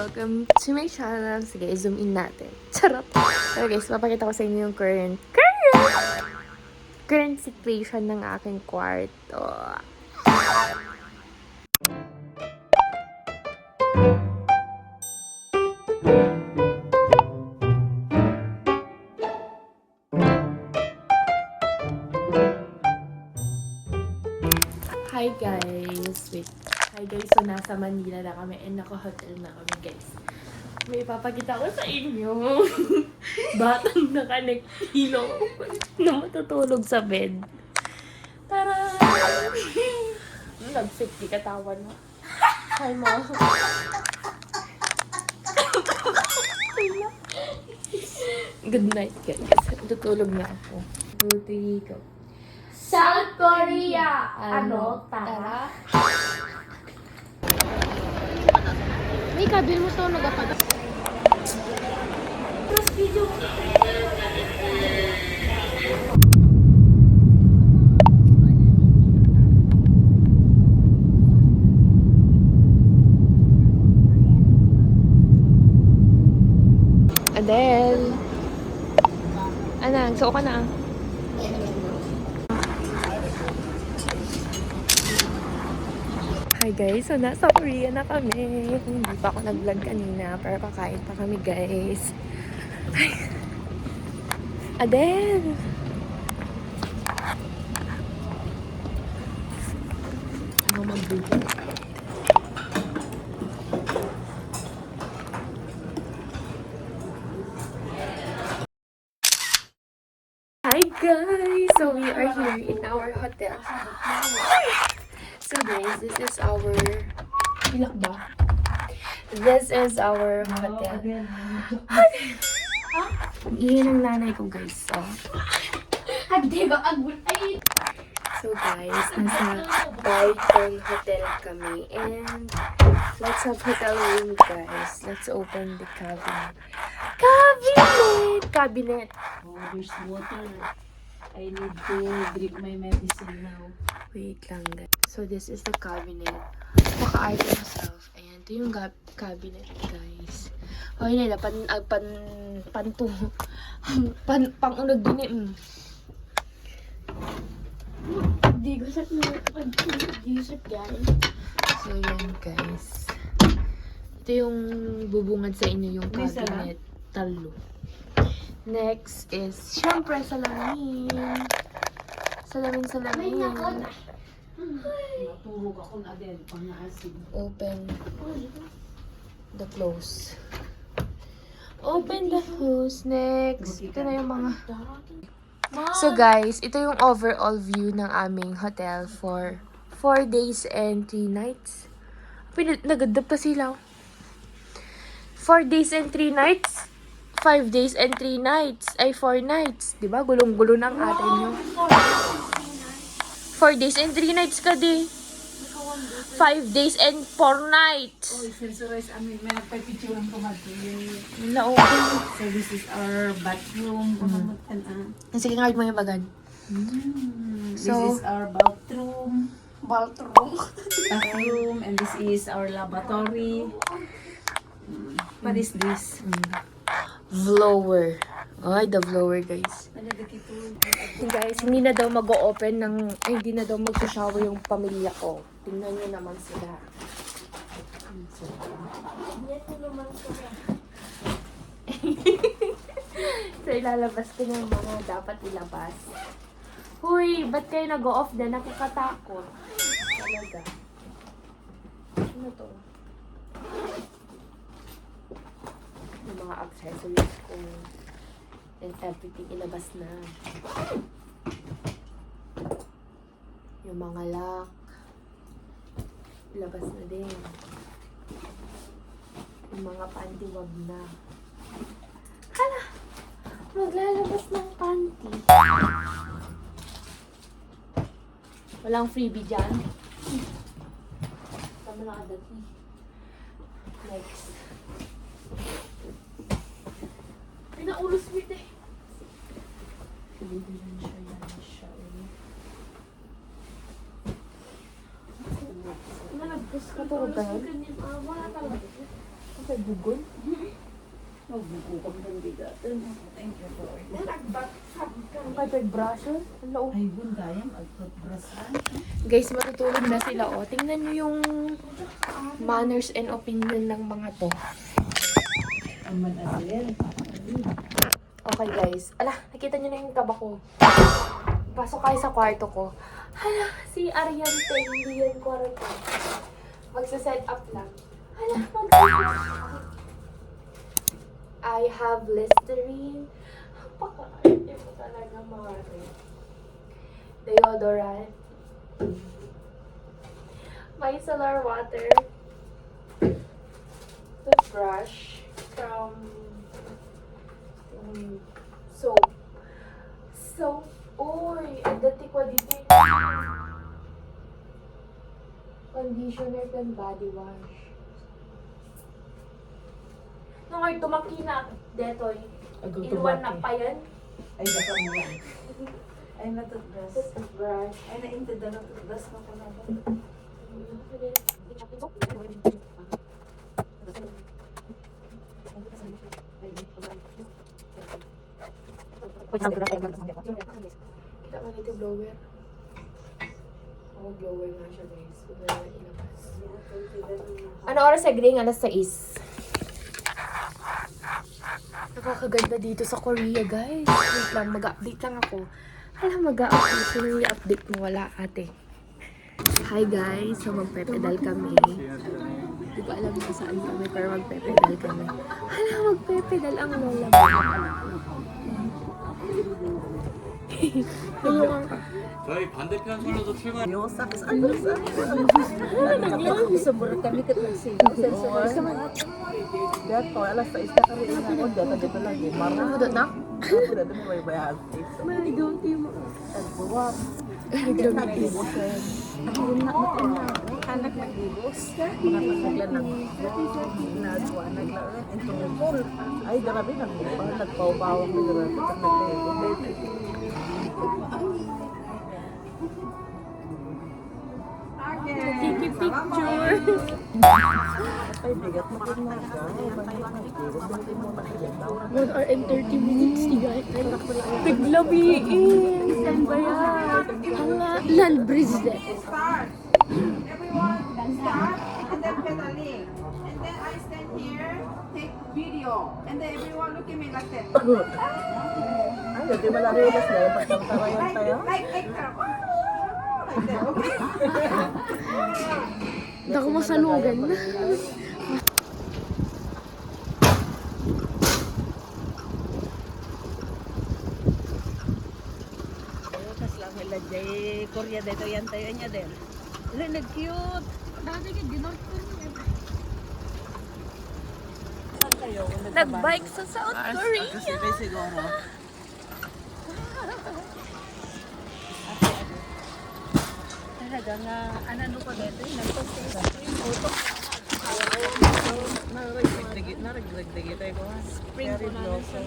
welcome to my channel. Sige, zoom in natin. Charot! So guys, mapakita ko sa inyo yung current situation ng aking kwarto. Hi guys! Wait. Hi guys, so nasa Manila na kami and naka-hotel na kami guys. May ipapakita ko sa inyo. Batang naka-nektilo na matutulog sa bed. Tara! Nag-fit, di katawan mo. Hi mo. Good night guys. Tutulog na ako. 2, 3, go. South Korea! Ano? Tara? May kabil mo to, nagapagas. Tapos video mo. Adele. Anang, so ka na. Hi guys, so nasa Korea na kami. Hindi pa ako nag-vlog kanina, pero kakain pa kami guys. Ay. Adele! Ano mag-video? Hi guys! So we are here in our hotel. So guys, this is our... Ilak ba? This is our hotel. Iyan ang nanay ko guys. So, Hindi ba agul? Ay! so guys, nasa Brighton Hotel kami. And lots of hotel room guys. Let's open the cabinet. Cabinet! Oh, there's water. I need to drink my medicine now. Wait lang guys. So this is the cabinet. Paka-art himself. Ayan, ito yung cabinet guys. Okay nila, pang-unod din eh. Hindi ko sa pag-isip guys. So yan guys. Ito yung bubungad sa inyo yung cabinet. Talo. Next is, syempre, salamin. Salamin. Natulog ako na din, pang-asin. Open the close. Open the close. Next. Ito na yung mga... So guys, ito yung overall view ng aming hotel for 4 days and 3 nights. Nagadap pa sila. 4 days and 3 nights. 5 days and 3 nights. Ay, 4 nights. Diba? Gulong-gulo ng atin nyo. 4 days and 3 nights ka di. 5 days and 4 nights. Oh, sensorized. May nagpapicture lang kumatin. Na-open. So this is our bathroom. Sige, ngayad mo yung bagan. This So- is our bathroom. Bathroom. And this is our lavatory. What is this? Blower. Ay, the blower, guys. Guys, hindi na daw mag-o-open ng... Ay, hindi na daw mag-shower yung pamilya ko. Tingnan nyo naman sila. So, ilalabas ko yung mga dapat ilabas. Huy, ba't kayo nag-o-off na? Nakakatakot. Talaga. Ano to? Yung mga accessories ko. And everything ilabas na. Yung mga lock. Ilabas na din. Yung mga panty wag na. Hala! Maglalabas ng panty. Walang freebie dyan. Tama na agad. Next. Pinaulos mo ito eh. Hindi lang siya yan siya. Nalagpas ka to ba? Wala talaga. Kay Bugol. Magbuko kang gandigatan. Thank you, Lord. Ang kay brusher. Ang laong. Ay, bundayam, agpagbrasan. Guys, matutulog na sila. O, tingnan nyo yung manners and opinion ng mga to. Aman asin. Okay, guys. Ala, nakita nyo na yung taba ko. Pasok kayo sa kwarto ko. Hala, si Ariante, hindi yan kwarto. Magsa-set up lang. Hala, I have Listerine. Paka-arte mo talaga, Mare. Deodorant. Micellar water. Toothbrush. From soap. Soap. Uy, ang dati ko dito. Conditioner and body wash. Nung ay tumakina, detoy. Inuwan na pa yan. Ay, baka mo yan. Ay, natutbras. Toothbrush. Ay, naintid na natutbras na ko na ba? Kita mo dito blower. Oh, blower nga siya, guys. Huwag na naman ilabas. Ano oras sa green? Alas 6. Nakakaganda dito sa Korea, guys. Wait lang, mag-update lang ako. Alam, mag-update. Sino yung update mo? Wala, ate. Hi, guys. So, magpe-pedal kami. Hindi ko alam kung saan kami, pero magpe-pedal kami. Alam, magpe-pedal ang lola mo. 저희 반대편 선로도 출발. Yosak is alusak. Sobra kami katagsin. Dato, alas 6 na kami inakon. Dato dito lang. Marang. Ano na? Dato dito may bayag. May don't you Tagbuwak. Nagbubusin. Anak nagbubos. Mga pasaglan ng nagwa, naglaan. Intungkol. Ay, grabe nagpawbawang na grabe. Take picture. Ay, bigat mo rin na. 1 hour and 30 minutes, tigay. Tiglabiin. Saan ba yan? Ang land bridge de. Start. Everyone, start and then pedaling. And then I stand here, take video. And then everyone look at me like that. Ay, hindi malarilas na. Pagtangtarayan tayo. Like that. Like that, okay? Dako masalugan na. Kas lang nila jay Korea dito yan tayo niya din. Wala nag-cute. Dati ka dinort ko niya. Saan kayo? Nag-bike sa South Korea. Kasi siguro. Talaga nga, ano ko dito, naragdagi tayo ko. Spring ko na sa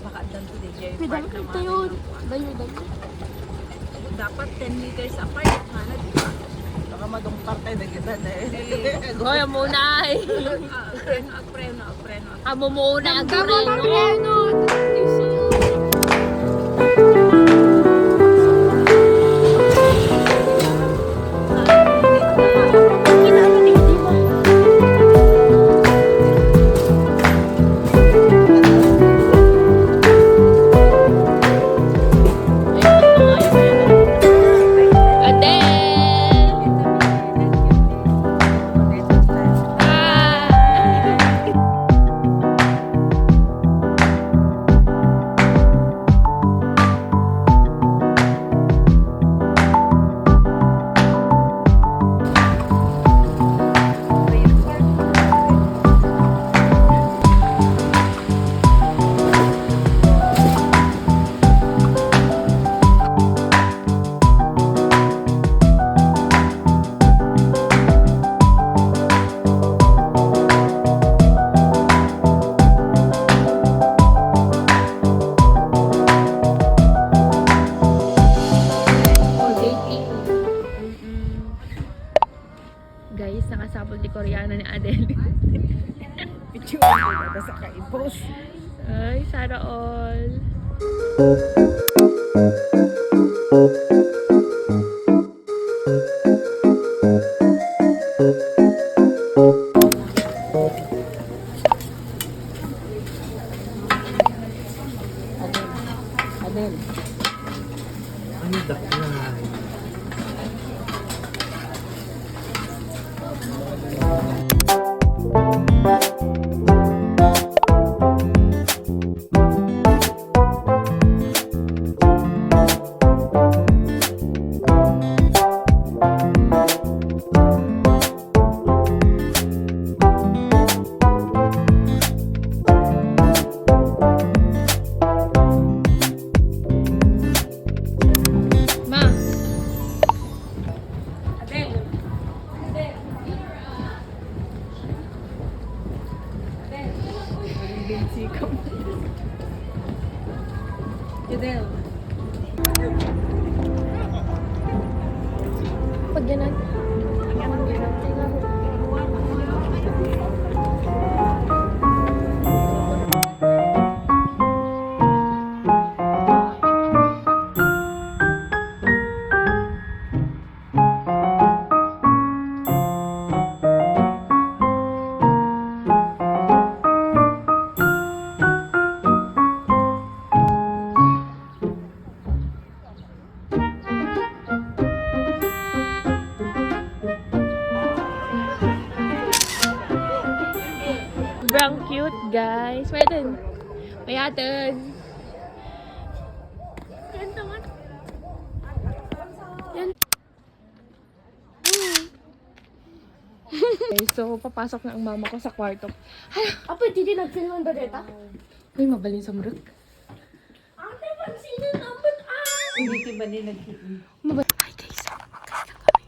Makadang to DJ. Pedal ko tayo. Dayo. Dapat 10 meters apart. Mana, di ba? Baka madumpar tayo na kita na eh. Hoy, muna eh. Preno. Amo muna ang preno. Sana all. Adel. Ano daklan? Ma. Adel. Pag ganun. Sobrang cute, guys. Mayroon. Mayroon. Yan naman. Yan. Okay, so papasok na ang mama ko sa kwarto. Apa, hindi nag-film ang data? Uy, mabalin sa murag. Ate, pansinin naman Hindi ki ba nila Mabalin. Hi, guys. Magkaya lang kami.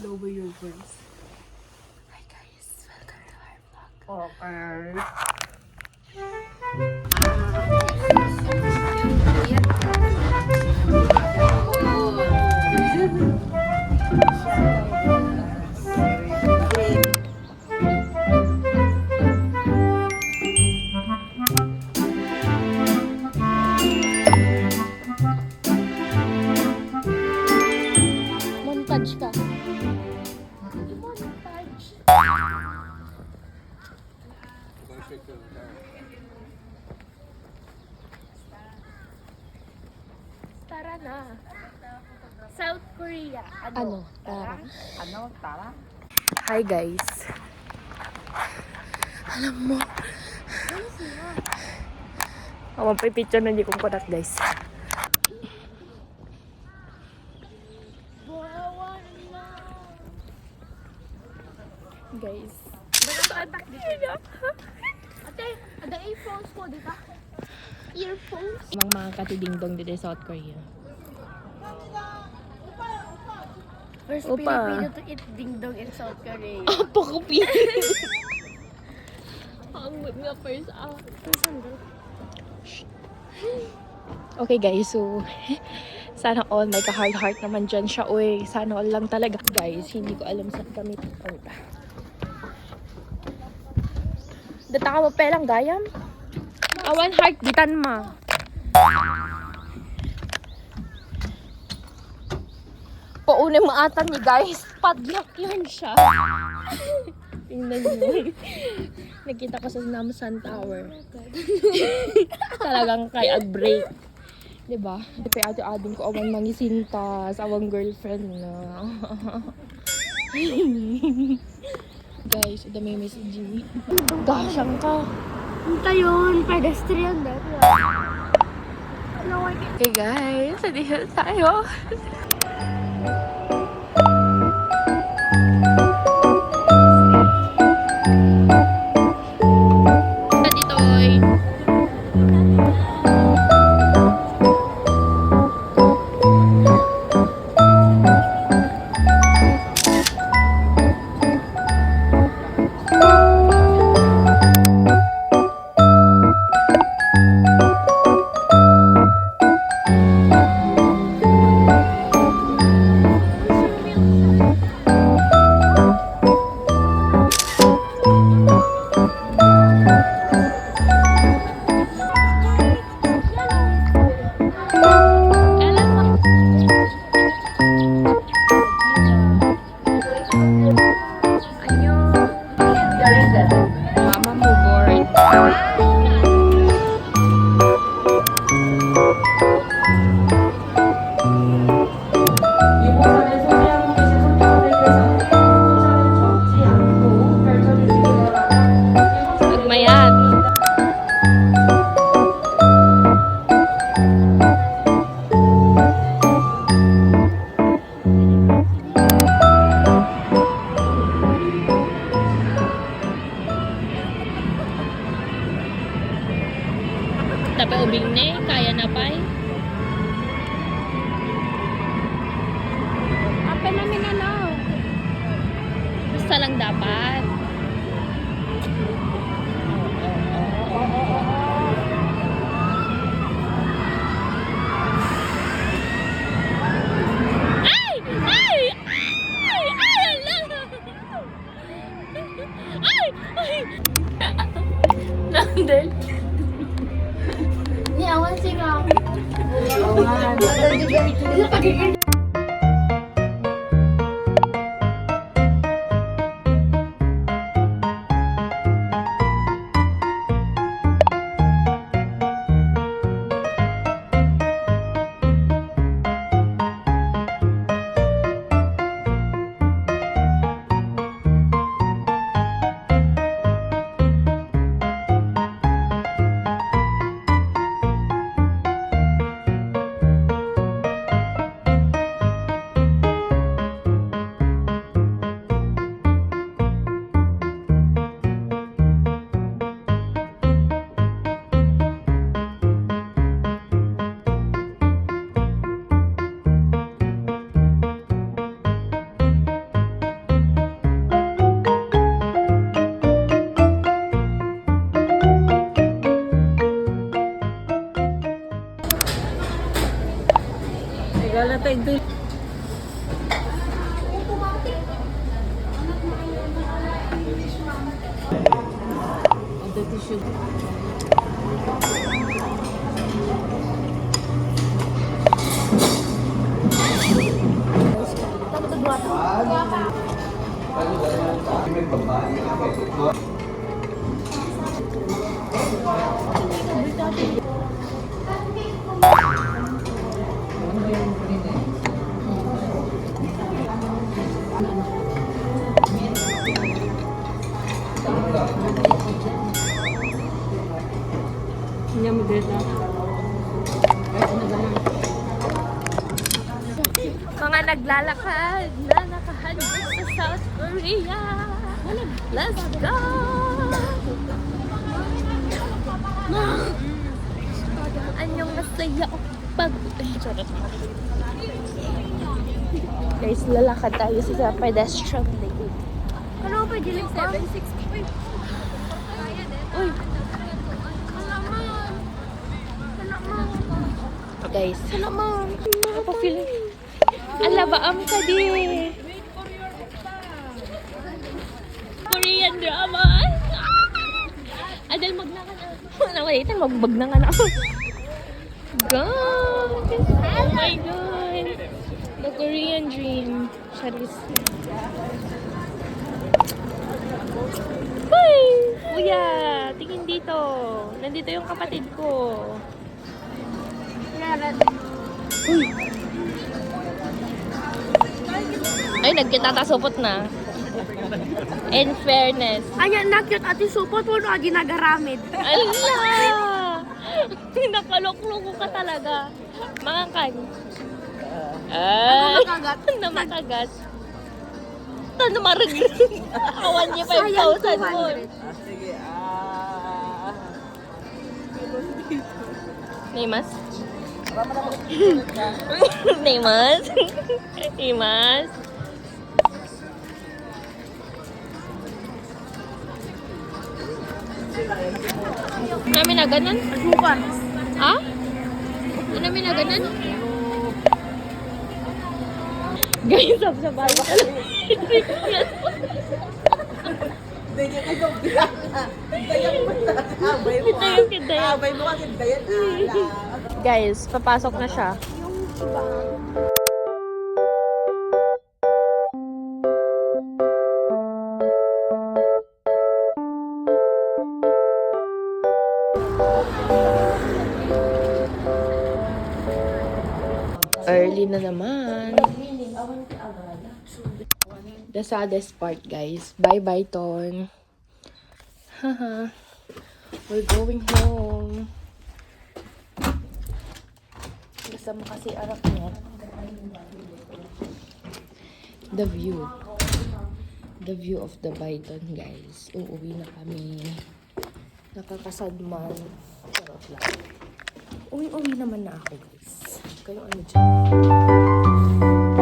lower your voice? Hi, guys. Welcome to our vlog. Okay. Montage ka. Tara na. South Korea. Ano? Tara. Ano? Tara? Hi, guys. Alam mo. Mapipicture na hindi kong kunak, guys. Guys. Ate, ada earphones ko dito. Earphones? Mga katidingdong dito sa South Korea. First Opa. Filipino to eat ding-dong in South Korea. Apa ko Ang nga first Okay guys, so sana all may ka-heart naman dyan siya. Uy, sana all lang talaga guys. Hindi ko alam saan kami pupunta. Data ka mo pelang gayam? Awan heart gitan ma. Paune maatan ni guys. Padlock yan siya. Tingnan nyo. Nakita ko sa Namsan Tower. Talagang kay break. Diba? Kaya ate-ading ko awang mangisintas, awang girlfriend na. Guys, ito may message ni. Gasyang ka. Punta yun, pedestrian na. Okay guys, dito tayo. Ditoy. 유보선의 소지하고 계신 손님분들께서는 소셜을 접지 않고 별점을 주시기 바랍니다. Magmayat. Tapi ubing ne, kaya na pa eh. Apa namin ano? Basta lang dapat. Ay! Ay! Ay! Ay! Ala! Ay! Ay! Nandel? Ni awan sigaw. Sigala tayo ito. Ito tissue. Hindi mo dito. Mga naglalakad na nakahandog sa South Korea. Let's go! Anyong masaya pag... Ay, charot. Guys, lalakad tayo sa pedestrian lane. Ano pa dilim ko? 765. Uy! Guys, ako feeling... Alabaam ka di. Korean drama. Adel, magnangan na. Nawalitan, magbagnangan na ako. God! Oh my God! The Korean dream. Charis. Uy! Kuya, tingin dito. Nandito yung kapatid ko. Uy! Ay, nagkitatasupot na. In fairness. Ayan, na-cute ati supot mo na ginagaramid. Ala! Nakalok-loko ka talaga. Mangakan. Ay! makagat. Na makagat. Ano marag? Awan niya Sayang 5,000 mo. Sige, Nemas? Nemas? Nemas? Namin na ganun? Asukar. Ha? Namin na ganun? Guys, sabsabay ka lang. Dayan ay kong biyak na. Dayan mo na. Abay mo. Dayan, dayan. Abay mo kasi dayan. Guys, papasok na siya. early na naman. The saddest part, guys. Bye-bye, Ton. Haha. We're going home. Gusto mo kasi arak niya. The view. The view of the Byton, guys. Uuwi na kami. Nakakasad man. Charot lang. Uwi-uwi naman na ako, guys. Kayo ano dyan?